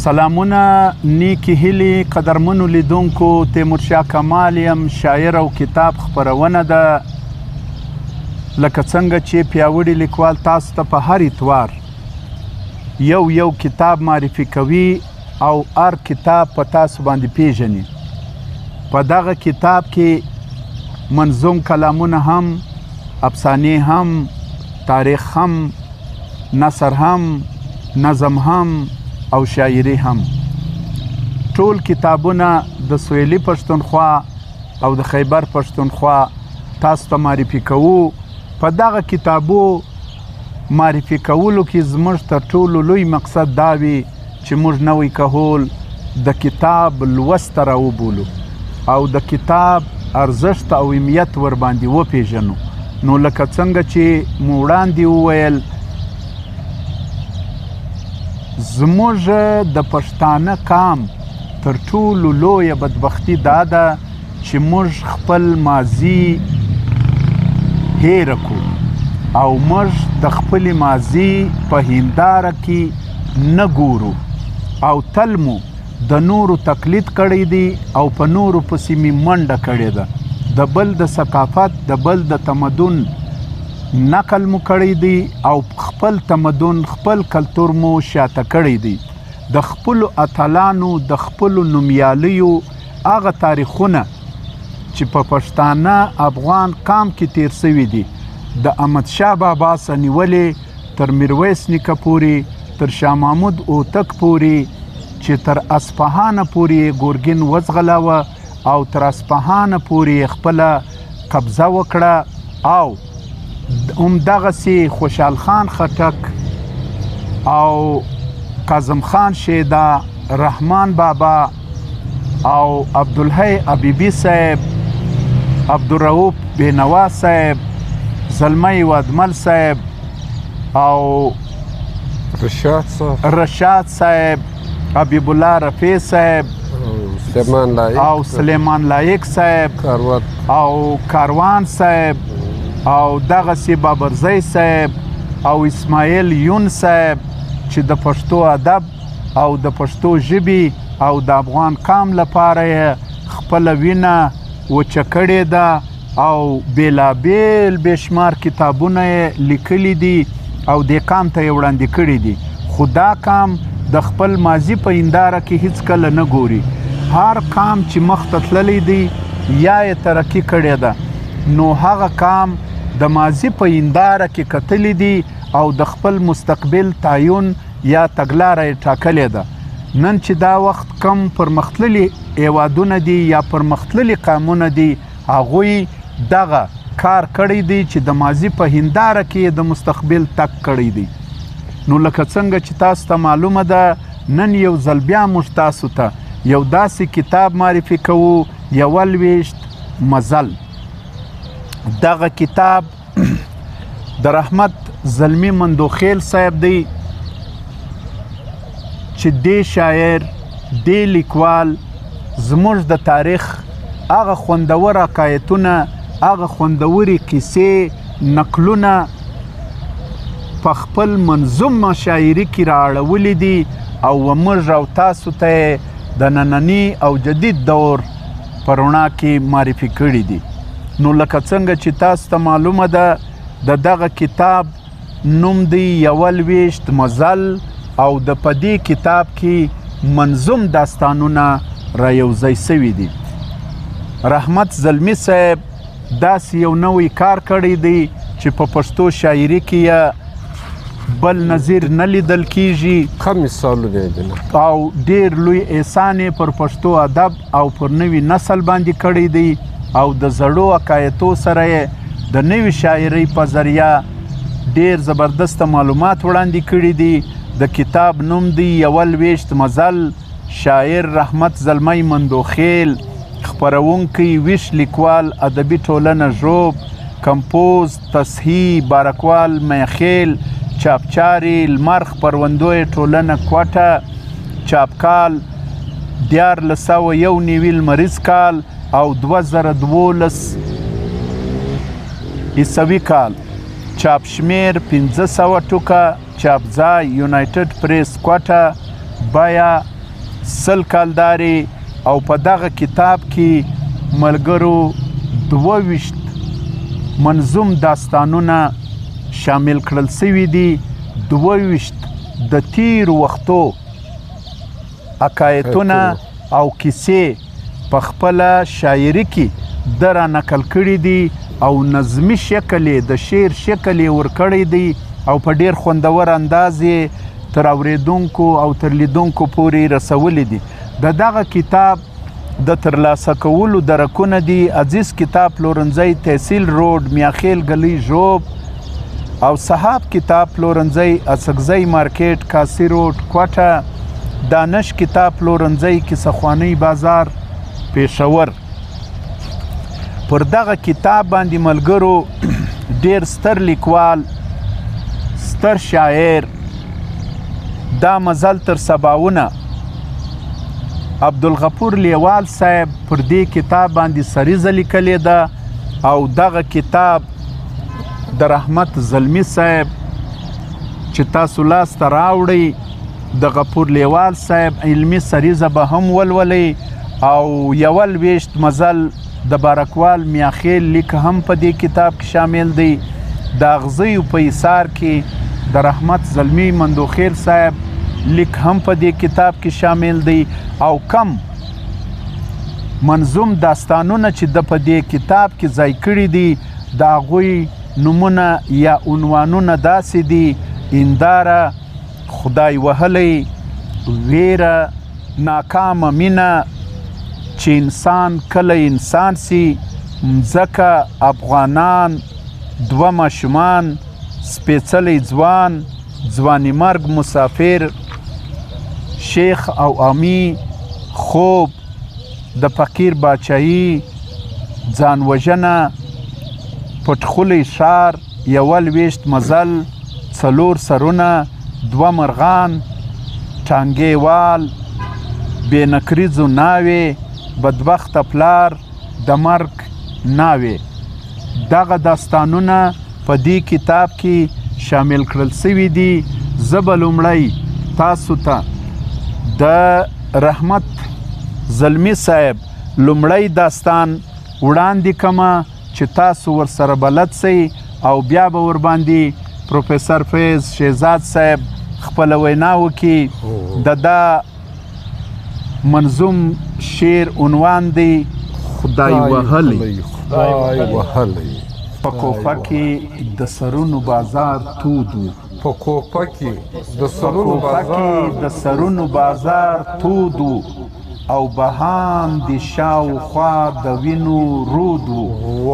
سلامونه نیکی هیلې قدرمنو لیدونکو تیمورشاه کمال یم شاعر او کتاب خپرونه ده لکه څنګه چې پیاوړي لیکوال تاسو ته په هر اتوار یو کتاب معرفي کوي او هر کتاب په تاسو باندې پیژني په دغه کتاب کې منظوم کلامونه هم افسانې هم تاریخ هم نثر هم نظم هم او شاعري هم ټول کتابونه د سویلي پښتونخوا او د خیبر پښتونخوا تاسو ته معرفي کوو په دغه کتابو معرفي کولو کې زموږ تر ټولو لوی مقصد دا وي چې موږ نوی کهول د کتاب لوست راوبولو او د کتاب ارزښت او اهمیت ورباندې وپیژنو نو لکه څنګه چې مو وړاندې وویل زموږ د پښتانه قام تر ټولو لویه بدبختي دا ده چې موږ خپل ماضي هیره کړو او موږ د خپلې ماضي په هنداره کې نه ګورو او تل مو د نورو تقلید کړی دی او په نورو پسې مې منډه کړې ده د بل د ثقافت د بل د تمدن نقل مو کړی دی او خپل تمدن خپل کلتور مو شاته کړی دی د خپلو اتلانو د خپلو نومیالیو هغه تاریخونه چې په پښتانه افغان قام کې تیر سوي دي د احمدشاه بابا څخه نیولې تر میرویس نیکه پورې تر شاه محمود هوتک پورې چې تر اصفهانه پورې ګورګین وځغلاوه او تر اصفهانه پورې خپله قبضه وکړه او همدغسې خوشحال خان خټک او کاظم خان شیدا رحمان بابا او عبدالحی حبیبي صاحب عبدالرؤف بینوا صاحب زلمی وادمل صاحب او رشاد صاحب حبیب الله رفیع صاحب او سلیمان لایق صاحب او کاروان صاحب او دغسې بابرزی صاحب او اسماعیل یون صاحب چې د پښتو ادب او د پښتو ژبې او د افغان قام لپاره یې خپله وینه وچه کړې ده او بېلابېل بېشمار کتابونه یې لیکلي دي او دې قام ته یې وړاندې کړي دي خو دا قام د خپل ماضي په هنداره کې هیڅکله نه ګوري هر قام چې مخ ته تللی دی یا یې ترقي کړې ده نو هغه قام د ماضي په هنداره کې کتلی دي او د خپل مستقبل تعین یا تګلاره یې ټاکلې ده نن چې دا وخت کم پرمختللي هیوادونه دي یا پرمختللي قامونه دي هغوی دغه کار کړی دی چې د ماضي په هنداره کې د مستقبل تک کړی دی نو لکه څنګه چې تاسو ته معلومه ده نن یو ځل بیا موږ تاسو ته یو داسې کتاب معرفي کوو 21 مزل دغه کتاب د رحمت زلمی مندوخیل صاحب دی چې دی شاعر دی لیکوال زموږ د تاریخ هغه خوندور حکایتونه هغه خوندورې کیسې نقلونه په خپل منظوم شاعري کې رااړولي دي او موږ او تاسو ته د ننني او جدید دور په رڼا کې معرفي کړي دي نو لکه څنګه چې تاسو ته معلومه ده د دغه کتاب نوم دی 21 مزل او د په دې کتاب کې منظوم داستانونه را یوځای سوي دي رحمت زلمی صاحب داسې یو نوی کار کړی دی چې په پښتو شاعري کې بل نظیر نه لیدل کیږي ښه مثالونه دي او ډیر لوی احسان یې پر پښتو ادب او پر نوي نسل باندې کړی دی او د زړو حکایتو سره یې د نوي شاعرۍ په ذریعه ډیر زبردسته معلومات وړاندې کړي دي د کتاب نوم دی 21 مزل شاعر رحمت زلمی مندوخیل خپرونکی ویش لیکوال ادبي ټولنه ژوب کمپوز تصحیح بارکوال میخیل چاپچاری لمر خپروندوی ټولنه کوټه چاپکال 1401 لمریز کال او 2012 عیسوي کال چاپ شمیر 1500 ټوکه چاپ ځای یونایټډ پریس کوټه بیا 100 کالداري او په دغه کتاب کې ملګرو 22 منظوم داستانونه شامل کړل سوي دي 22 د تیر وختو حکایتونه او کیسې په خپله شاعري کې ده را نقل کړي دي او نظمي شکل یې د شعر شکل یې ورکړی دی او په ډېر خوندور انداز یې تر اورېدونکو او تر لیدونکو پورې رسولی دي د دغه کتاب د ترلاسه کولو درکونه دي عزیز کتاب پلورنځی تحصیل روډ میاخیل گلی ژوب او صحاب کتاب پلورنځی اسکزی مارکیټ کاسی روډ کوټه دانش کتاب پلورنځی کیسهخوانی بازار پېښور پر دغه کتاب باندې ملګرو ډېر ستر لیکوال ستر شاعر دا مزل تر سباونه عبدالغفور لیوال صاحب پر دې کتاب باندې سریزه لیکلې ده او دغه کتاب د رحمت زلمی صاحب چې تاسو لاسته راوړئ د غفور لیوال صاحب علمي سریزه به هم ولولئ او 21 مزل د بارکوال میاخیل لیک هم په دې کتاب کې شامل دی د اغزیو په ایثار کې د رحمت زلمی مندوخیل صاحب لیک هم په دې کتاب کې شامل دی او کم منظوم داستانونه چې د په دې کتاب کې ځای کړي دي د هغوی نومونه یا عنوانونه داسې دي هنداره خدای وهلی ویره ناکامه مینه چې انسان کله انسان سي مځکه افغانان دوه ماشومان سپېڅلی ځوان ځواني مرګ مسافر شیخ او امی خوب د فقیر باچایي ځان وژنه پټخولی ښار 21 مزل 4 سرونه 2 مرغان ټانګې وال بېنکریزو ناوې بدبخته پلار د مرګ ناوې دغه داستانونه په دې کتاب کې شامل کړل سوي دي زه به لومړی تاسو ته د رحمت زلمی صاحب لومړی داستان وړاندې کمه چې تاسو ورسره بلد سئ او بیا به ورباندې پروفیسر فیض شهزاد صاحب خپله وینا وکړي د دا منظوم شعر عنوان دی خدای وهلی په کوفه کې د سرونو بازار تود و په کوفه کې د سرونو بازار تود و او بهان د شاوخوا د وینو رود و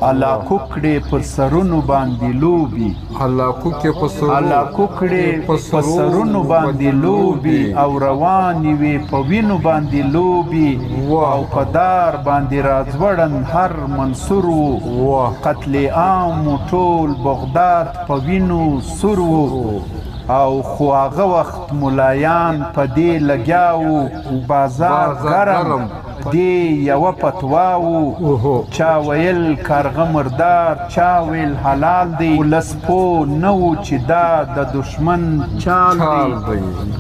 علاقو کړې پر سرونو باندې لوبي په سرونو باندې لوبي او روانې وې په وینو باندې لوبي او په دار باندې راځوړن هر منصور و قتل عام ټول بغداد په وینو سور و او خو هغه وخت ملایان په دې لګیا وو بازار ګرم دې یوه فتوا وو چا ویل کارغه مردار چا ویل حلال دی ولس پوه نه و چې دا د دشمن چال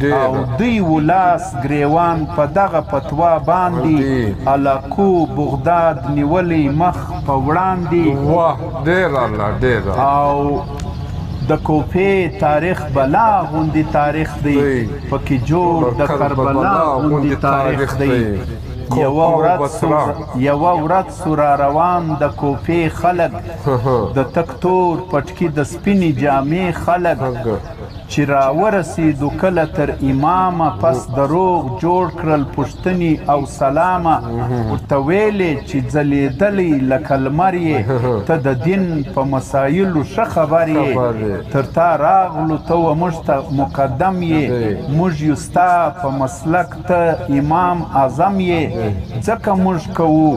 دی او دوی ولاس ګریوان په دغه فتوا باندې علاقو بغداد نیولی مخ په وړاندې او د کوفې تاریخ بلا غوندې تاریخ دی پکې جوړ د کربلا غوندې تاریخ دی یوه ورځ سو را روان د کوفې خلک د تک تور پټکي د سپینې جامې خلک چې راورسېدو کله تر امامه پس دروغ جوړ کړل پوښتنې او سلامه ورته ویلې چې ځلېدلی لکه لمر یې ته د دین په مسایلو ښه خبر یې تر تا راغلو ته و موږ ته مقدم یې موږ یو ستا په مسلک ته امام اعظم یې ځکه موږ کوو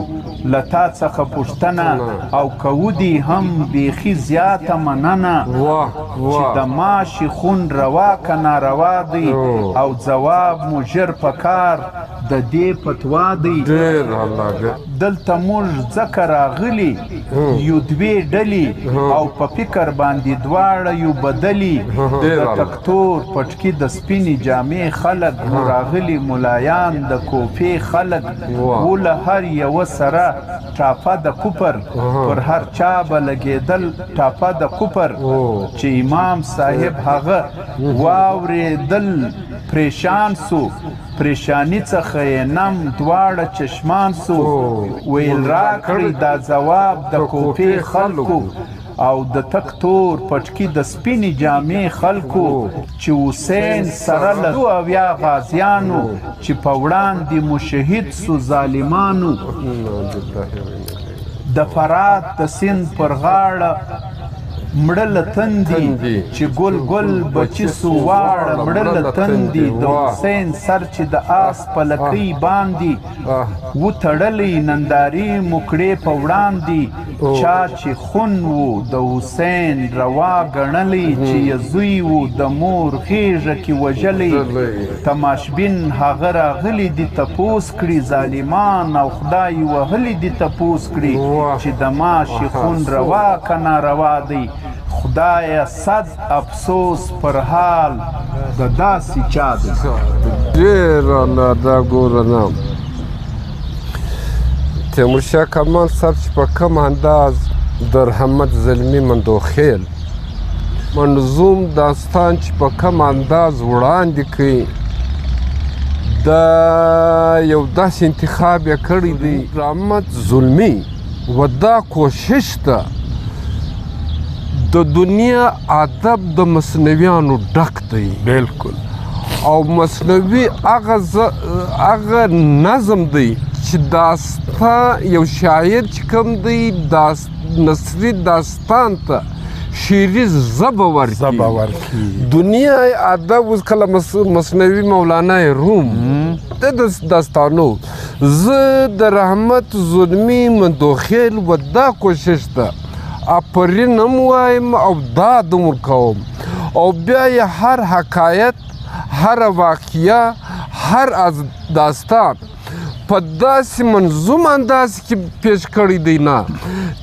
له تا څخه پوښتنه او کوو دې هم بیخي زیاته مننه چې د ماشي خون روا که ناروا دی او ځواب مو ژر په کار د دې فتوا دی دلته موږ ځکه راغلي یو دوې ډلې او په فکر باندې دواړه یو بدلي د تکتور پټکي د سپینې جامې خلک مو راغلي ملایان د کوفې خلک و له هر یوه سره ټاپه د کوپر پر هر چا به لګېدل ټاپه د کوپر چې امام صاحب هغه واورېدل پریشان سو پریشانی څخه یې نم دواړه چشمان سو ویل راکړئ دا ځواب د کوفې خلکو او د تکتور پټکي د سپینې جامې خلکو چې حسین سره له 2 غازیانو چې په وړاندې مو شهید سو ظالمانو د فرات د سیند پر غاړه مړه له تندي چې ګل ګل بچي سو واړه مړه له تندي د حسین سر چې د آس په لکۍ باندې وتړلی نندارې مو کړې په وړاندې چا چې خون و د حسین روا ګڼلی چې یې زوی و د مور غېږه کې وژلی تماشبین هغه راغلی دي تپوس کړي ظالمان او خدای وهلی دي تپوس کړي چې د ماشي خون روا که ناروا دی خدای صد افسوس پر حال د داسې چا دی ډېر الله دا ګوره نه تیمورشاه کمال صاحب چې په کوم انداز د رحمت زلمي مندوخیل منظوم داستان چې په کوم انداز وړاندې کوي دا یو داسې انتخاب یې کړی دی رحمت زلمي و دا کوشش ده د دنیا ادب د مصنویانو ډک دی بالکل او مصنوي هغه نظم دی چې داستان یو شاعر چې کوم دی نثري داستان ته شعري ژبه ورکړي دنیا ادب اوس کله مصنوي مولانا روم د داستانو زه د رحمت زلمي مندوخیل و دا کوشش ده آفرین هم وایم او داد هم ورکوم او بیا یې هر حکایت هر واقعه هر داستان په داسې منظوم انداز کې پیش کړی دی نه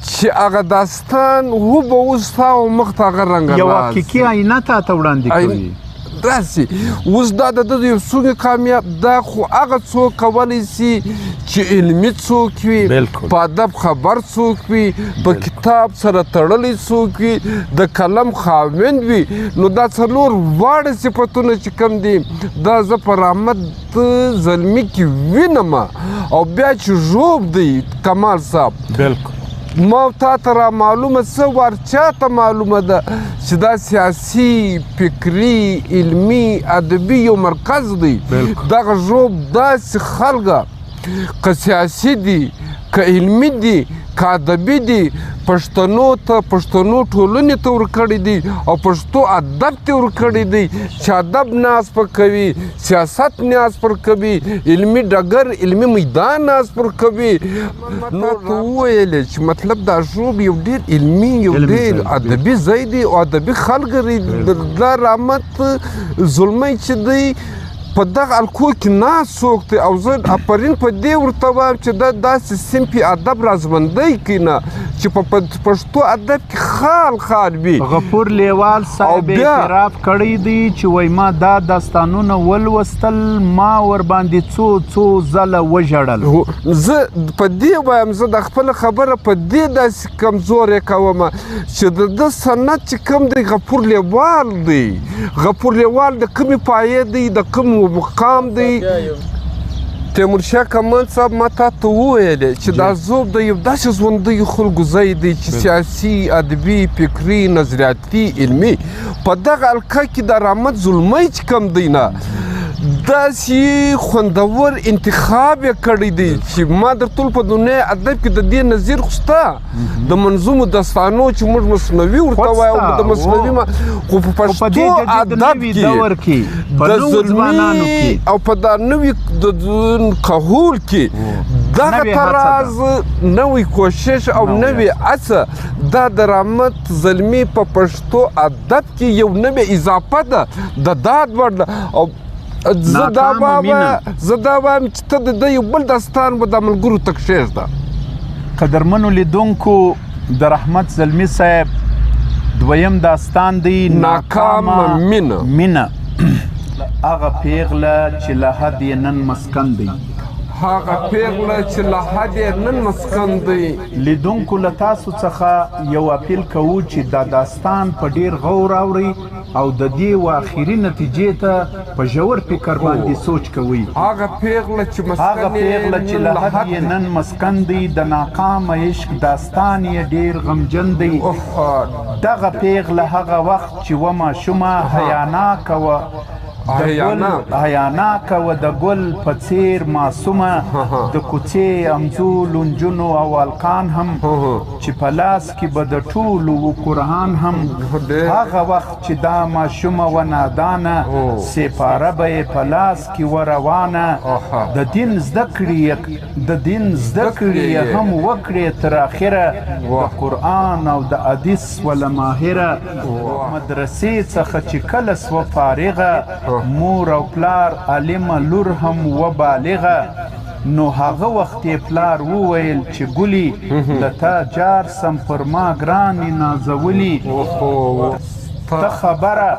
چې هغه داستان هوبهو ستا او مخ ته هغه رنګ یو حقیقي آینه تا ته وړاندې کوي داسې اوس دا د ده یو څوک کامیاب دا خو هغه څوک کولی سي چې علمي څوک وي په ادب خبر څوک وي په کتاب سره تړلی څوک وي د قلم خاوند وي نو دا څلور واړه صفتونه چې کوم دي دا زه په رحمت زلمي کې وینم او بیا چې ژوب دی کمال صاحب بالکل ما تا ته را معلومه څه وار چاته معلومه ده چې دا سیاسي فکري علمي ادبي یو مرکز دی دغه ژوب داسې خلکه که سیاسي دي که علمي دي که ادبي دي پښتنو ته پښتنو ټولنې ته ورکړی دی او پښتو ادب ته ورکړی دی چې ادب ناز پر کوي سیاست ناز پر کوي علمي ډګر علمي میدان ناز پر کوي نو ته وویلې چې مطلب دا ژوب یو ډېر علمي یو ډېر ادبي ځای دی او ادبي خلک دا رحمت زلمی چې دی په دغه الکو کې ناست څوک دی او زه آفرین په دې ورته وایم چې دا داسې صنفي ادب راژوندی کړي نه چې په پښتو ادب کې خال خال وي غفور لیوال صاحب اعتراف کړی دی چې وایي ما دا داستانونه ولوستل ما ورباندې څو ځله وژړل زه په دې وایم زه د خپله خبره په دې داسې کمزوری کوم چې د ده سند چې کوم دی غفور لیوال دی غفور لیوال د کومې پایې دی د کوم مقام دی تیمورشاه کمال صاحب ما تا ته وویلې چې دا ذوب د یو داسې ژوندیو خلکو ځای دی چې سیاسي ادبي فکري نظریاتي علمي په دغه حلقه کې د رحمت زلمی چې کوم دی نه داسې خوندور انتخاب یې کړی دی چې ما در ټول په دنیا ادب کې د دې نظیر خو شته د منظومو داستانو چې موږ مصنوي ورته وایو د مصنوي خو په پښتو ادب کې د زلمي او په دا نوي د قهول کې دغه طراز نوی کوشش او نوی هڅه دا د رحمت زلمي په پښتو ادب کې یو نوې اضافه ده د داد وړ ده او زه دا وایم چې ته د ده یو بل داستان به د ملګرو ته کښېږده. قدرمنو لیدونکو د رحمت زلمي صاحب دویم داستان دی ناکامه مینه. هغه پیغله چې له حد یې نن مسکن دی، هغه پیغله چې له حد یې نن مسکن دی. لیدونکو له تاسو څخه یو اپیل کوو چې دا داستان په ډیر غور اورئ او د دې و آخري نتیجې ته په ژور فکر باندې سوچ کوئ. هغه پیغله چې له حد یې نن مسکن دی، د ناکامه عشق داستان یې ډیر غمجن دی. دغه پیغله هغه وخت چې و ماشومه حیاناکه وه، حیاناکه وه د ګل په څیر معصومه، د کوڅې امزو لونجونو او القان هم چې په لاس کې به د ټولو و قرآن هم. هغه وخت چې دا ماشومه و نادانه، سپاره به یې په لاس کې و روانه، د دین زده کړې هم وکړې تر اخره، د قرآن او د حدیث وله ماهره، مدرسې څخه چې کله سوه فارغه، مور او پلار عالمه لور هم و بالغه. نو هغه وخت یې پلار وویل چې ګلي له تا جار سم پر ما ګرانې نازولي، ته خبره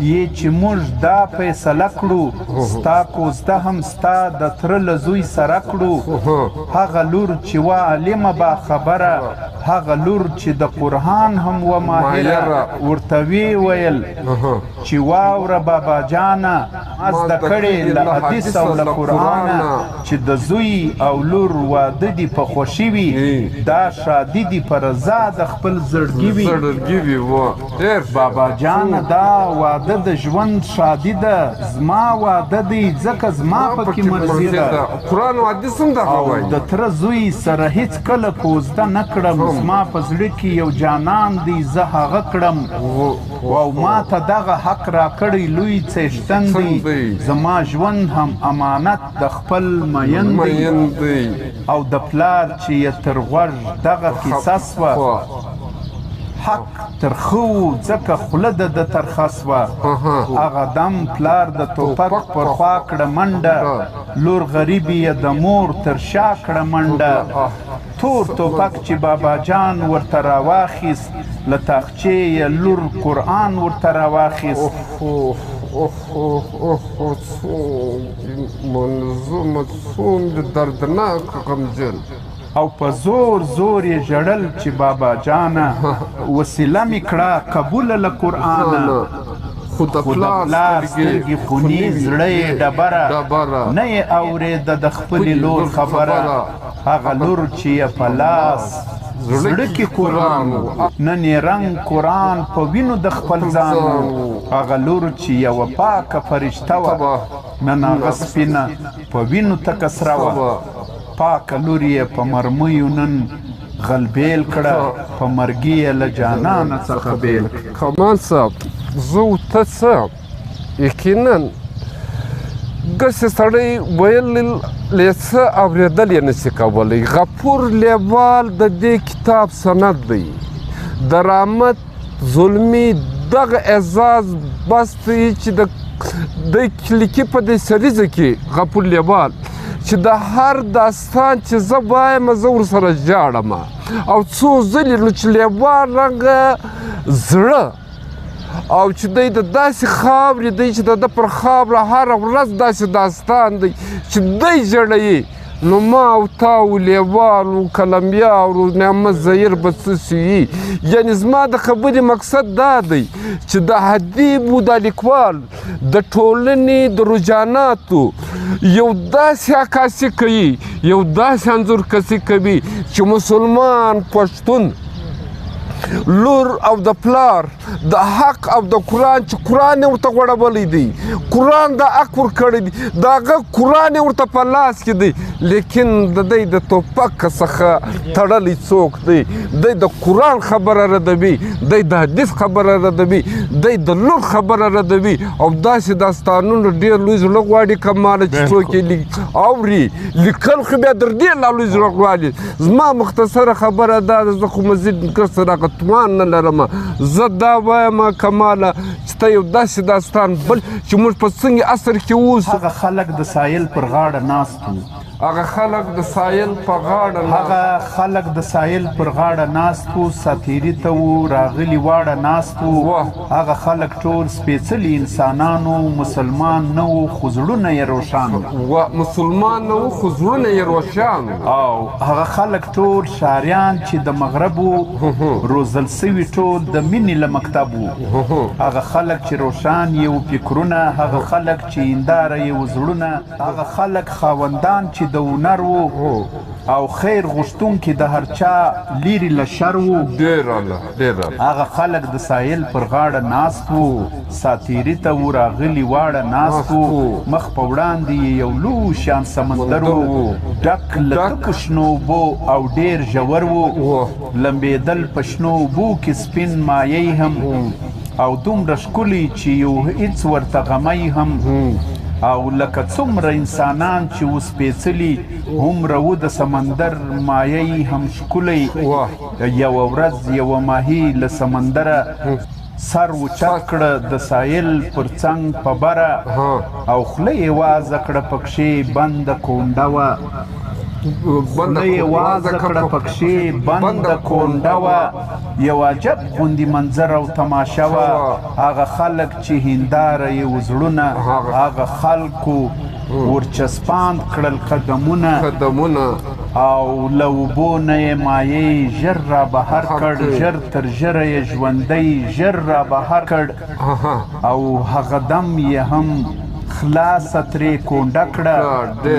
یې چې موږ دا فیصله کړو، ستا کوزده هم ستا د تره له زوی سره کړو. هغه لور چې وه عالمه باخبره، هغه لور چې د قرآن هم و ماهره، ورته ویې ویل چې واوره بابا جانه، ما زده کړې له حدیث او له قرآنه چې د زوی او لور واده دي په خوښي وي، دا شادي دي په رضا د خپل زړګي وي. بابا جانه دا واده د ژوند شادي ده، زما واده دی ځکه زما پکې مرضي ده. قرآن او حدیث هم دغه وایي. د تره زوی سره هیڅ کله کوزده نه کړم، زما په زړه کې یو جانان دی زه هغه کړم، او ما ته دغه حق راکړی لوی څښتن دی، زما ژوند هم امانت د خپل مین دی. او د پلار چې یې تر غوږ دغه کیسه سوه، حق ترخه ځکه خوله د ترخه سوه. هغه دم پلار د توپک پر خوا کړه منډه، لور غریبي یې د مور تر شا کړه منډه. تور توپک چې بابا جان ورته راواخیست، له تاخچې یې لور قرآن ورته راواخیست. منظومه څومره دردناک غمجن، او په زور زور یې ژړل چې بابا جانه، وسیله مې کړه قبوله له قرآنه. خو د پلار سترګې خوني، زړه یې ډبره، نه یې اورېده د خپلې لور خبره. هغه لور چې یې په لاس زړه کې قرآن و، نن یې رنګ قرآن په وینو د خپل ځان و. هغه لور چې یوه پاکه فرشته وه، نن هغه سپینه په وینو تکه سره وه. پاکه لور یې په مرمیو نن غلبیل کړه، په مرګي یې له جانانه څخه بیل. کمان صاحب زه و ته څه یقینا داسې سړی ویل څه اورېدل یې نشي کولی. غفور لیوال د دې کتاب سند دی. د رحمت زلمي دغه اعزاز بس دی چې د لیکي په دې سریزه کې غفور لیوال چې د هر داستان چې زه وایم زه ورسره ژاړم، او څو ځلې نو چې لیوال رنګه زړه او چې دی د داسې خاورې دی چې د ده پر خاوره هره ورځ داسې داستان دی چې دی ژړوي. نو ما او تا و لیوال و قلمیار و نعمت ظهیر به څه سوي. یعنې زما د خبرې مقصد دا دی چې د ادیب و دا لیکوال د ټولنې د رجحاناتو یو داسې عکاسي کوي، یو داسې انځور کسي کوي چې مسلمان پښتون لور او د پلار د حق او د قرآن چې قرآن یې ورته غوړولی دی قرآن د حق ورکړی دی د هغه قرآن یې ورته په لاس کې دی لیکن د دی د ټوپک څخه تړلی څوک دی دی د قرآن خبره ردوي دی د حدیث خبره ردوي دی د لور خبره ردوي او داسې داستانونه ډېر لوی زړه غواړي کماله چې څوک یې اوري لیکل خو بیا در ډېر لا لوی زړه غواړي زما مختصره خبره دا ده زه خو مزید صداقت توان نه لرم زه دا وایم کماله چې ته یو داسې داستان بل چې موږ په څنګه عصر کې اوسو هغه خلک د سایل پر غاړه ناست وو هغه خلک د سایل په غاړه هغه خلک د سایل پر غاړه ناست وو ساتیري ته وو راغلي واړه ناست وو هغه خلک ټول سپېڅلي انسانانو مسلمان نه وو خو زړونه یې روښان وو مسلمان نه وو خو زړونه یې روښان او هغه خلک ټول شاریان چې د مغرب وو روزل سوي ټول د مینې له مکتب وو هغه خلک چې روښان یې وو فکرونه هغه خلک چې هنداره یې وو زړونه هغه خلک خاوندان چې د هنر وو او خیر غوښتونکي د هر چا لیرې له شر وو ډېر هغه خلک د ساحل پر غاړه ناست وو ساتیري ته وو راغلي واړه ناست وو مخ په وړاندې یې یو لوی شان سمندر وو ډک له تکو شنو اوبو او ډېر ژور وو لمبېدل په شنو اوبو کې سپین مایې هم او دومره ښکلي چې یو هېڅ ورته غمی هم او لکه څومره انسانان چې اوس سپېڅلي هومره و د سمندر مایه هم ښکلی یوه ورځ یوه ماهي له سمندره سر اوچت کړه د سایل پر څنګ په بره او خوله یې وازه کړه پکښې بنده کونډه وه خوله یې وازه کړه پکښې بنده کونډه وه یو عجب غوندې منظر او تماشه وه هغه خلک چې هنداره یې و زړونه هغه خلکو ورچسپاند کړل قدمونه او له اوبو نه یې مایې ژر را بهر کړ ژر تر ژره یې ژوندی ژر را بهر کړ او هغه دم یې هم خلاصه ترې کونډه کړه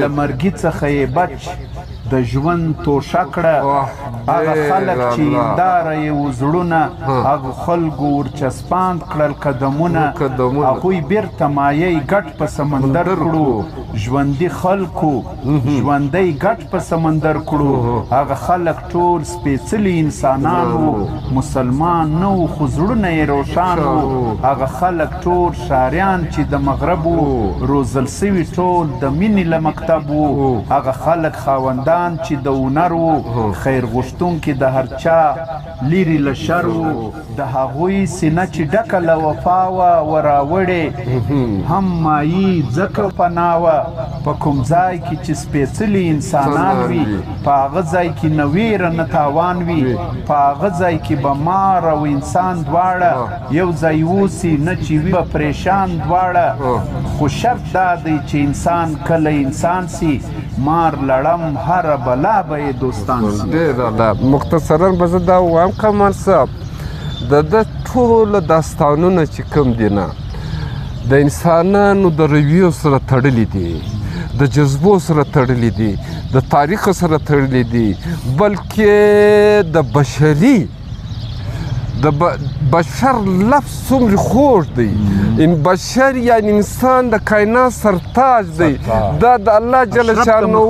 له مرګي څخه یې بچ د ژوند توشه کړه هغه خلک چې هنداره یې و زړونه هغو خلکو ورچسپاند کړل قدمونه هغوی بیرته مایه ګټ په سمندر کړو ژوندي خلکو ژوندی ګټ په سمندر کړو هغه خلک ټول سپېڅلي انسانان وو مسلمان نه وو خو زړونه یې روښان وو هغه خلک ټول ښاریان چې د مغرب وو روزل سوي ټول د مینې له مکتب وو هغه خلک خاوندان چې د هنر وو خیر غوښتونکي د هر چا لیرې له شر وو د هغوی سینه چې ډکه له وفا وه وراوړې هم مایي ځکه پناه وه په کوم ځای کې چې سپېڅلي انسانان وي په هغه ځای کې نه ویره نه تاوان وي په هغه ځای کې به مار او انسان دواړه یو ځای اوسي نه چې وي به پریشان دواړه خو شرط دا دی چې انسان کله انسان سي مار لړم هر بلا به یې دوستان سي ډېر مختصرا به زه دا ووایم کمال صاحب د ده ټوله داستانونه چې کوم دي نه د انسانانو د رویو سره تړلي دي د جذبو سره تړلي دي د تاریخ سره تړلي دي بلکې د بشري د بشر لفظ څومره خوږ دی بشر یعنی انسان د کائنات سرتاج دی دا د الله جل شانه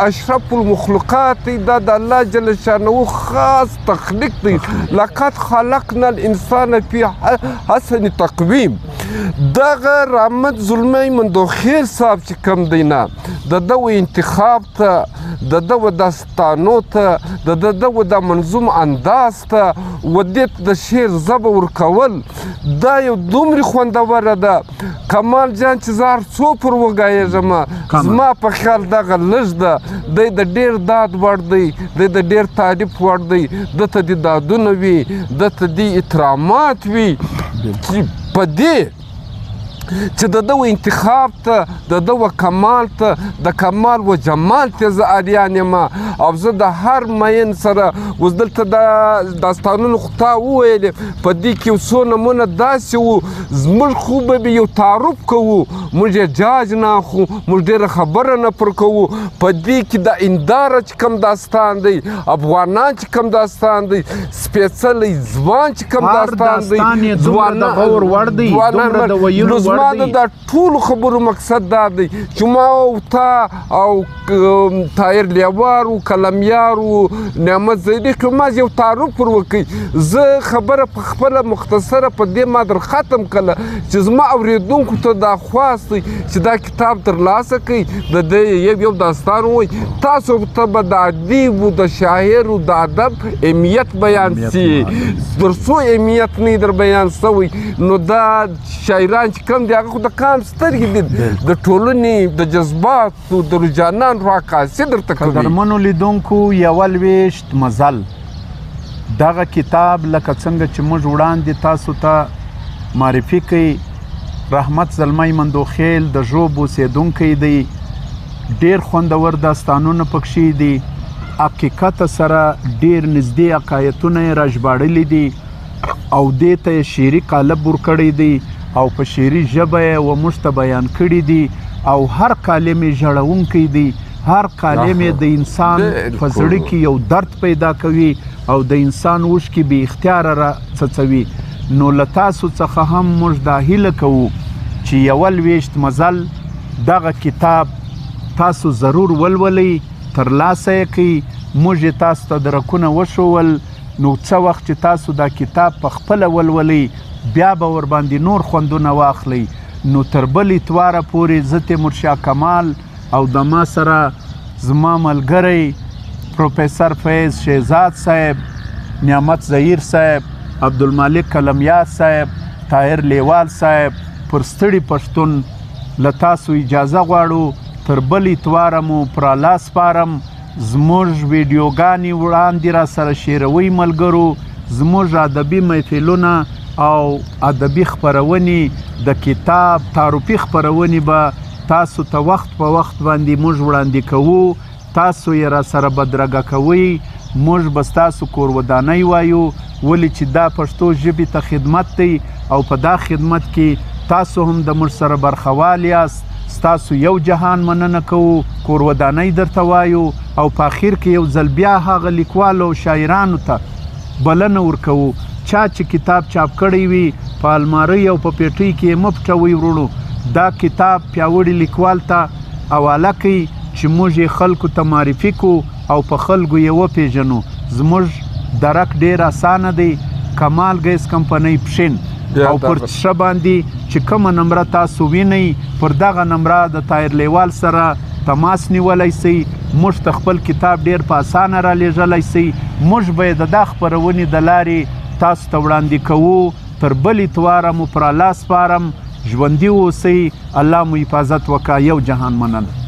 اشرف المخلوقات دی دا د الله جل شانه خاص تخلیق دی لقد خلقنا الانسان فی حسن تقویم دغه رحمت ظلمی مندوخیل صاحب چې کوم دی نه د ده انتخاب ته د ده داستانو ته د ده د منظوم انداز ته و دې د شعر ژبه ورکول دا یو دومره خوندوره ده کمال جان چې زه هر څو پر وږایږم زما په خیال دغه لږ ده دی د ډېر داد وړ دی دی د ډېر تعریف وړ دی دته دې دادونه وي دته دې احترامات وي چې په دې چې د ده و انتخاب ته د ده و کمال ته د کمال و جمال ته زه اریان یم او زه د هر مین سره اوس دلته د داستانونو خو تا وویلې په دې کې یو څو نمونه داسې وو زموږ خو به یو تعارف کوو موږ یې جاج نه اخلو موږ ډېره خبره نه پر کوو په دې کې د انداره چې کوم داستان دی افغانان چې کوم داستان دی سپېڅلی ځوان چې کوم داستان دی نو زما د دا ټولو خبرو مقصد دا دی چې ما او تا او طاهر لیوار و قلمیار و نعمت زیدي که ما یو تعارف پر وکړي زه خبره په خپله مختصره په دې ما در ختم کړله چې زما اورېدونکو ته دا خواست دی چې دا کتاب ترلاسه کړي د دې یو داستان ووایي تاسو ته به د ادیب و د شاعر و د ادب اهمیت بیان سي تر څو اهمیت نه در بیان سوی نو دا شاعران چې کوم دي هغه خو د قام سترګې دي د ټولنې د جذباتو د رجحاناتو عکاسي درته کوي قدرمنو لیدونکو یوه لویشت مزل دغه کتاب لکه څنګه چې موږ وړاندې تاسو ته معرفي کوي رحمت زلمی مندوخیل د ژوب اوسېدونکی دی ډېر خوندور داستانونه پکښې دي حقیقت سره ډېر نږدې حقایتونه یې راژباړلي دي او دې ته یې شعري قالب ورکړی دی او په شعري ژبه یې و موږ ته بیان کړي دي او هر کالم یې ژړونکی دی هر کالم یې د انسان په زړه کې یو درد پیدا کوي او د انسان اوښکې بې اختیاره را څڅوي نو له تاسو څخه هم موږ دا هیله کوو چې یوه لویشت مزل دغه کتاب تاسو ضرور ولولئ ترلاسه یې کړئ موږ یې تاسو ته درکونه وښول نو څه وخت چې تاسو دا کتاب په خپله ولولئ بیا به ورباندې نور خوندونه واخلئ نو تر بل اتواره پورې زه تیمورشاه کمال او د ما سره زما ملګری پروفیسر فیض شهزاد صاحب نعمت ظهیر صاحب عبدالمالک قلمیار صاحب طاهر لیوال صاحب پر ستړي پښتون له تاسو اجازه غواړو تر بل اتواره مو پر الله سپارم زموږ ویډیوګانې وړاندې را سره شیروئ ملګرو زموږ ادبي محفلونه او ادبي خپرونې د کتاب تعارفي خپرونې به تاسو ته وخت په وخت باندې موږ وړاندې کوو تاسو یې را سره بدرګه کوئ موږ به ستاسو کور ودانۍ وایو ولې چې دا پښتو ژبې ته خدمت دی او په دا خدمت کې تاسو هم د موږ سره برخوال یاست ستاسو یو جهان مننه کوو کور ودانۍ درته وایو او په اخر کې یو ځل بیا هغه لیکوالو او شاعرانو ته بلنه ورکوو چا چې کتاب چاپ کړی وي په المارۍ او په پیټۍ کې یې مه پټوئ وروڼو دا کتاب پیاوړي لیکوال ته حواله کوي چې موږ یې خلکو ته معرفي کړو او په خلکو یې وپېژنو زموږ درک ډېر اسانه دی کمال ګیس کمپنۍ پښین او پر شته باندې چې کومه نمره تاسو وینئ پر دغه نمره د طاهر لیوال سره تماس نیولی سئ موږ ته خپل کتاب ډېر په اسانه رالیږلی سئ موږ به یې د دا خپرونې د لارې تاسو ته وړاندې کوو تر بل اتواره مو پر الله سپارم ژوندي اوسئ الله مو حفاظت وکړه یو جهان مننه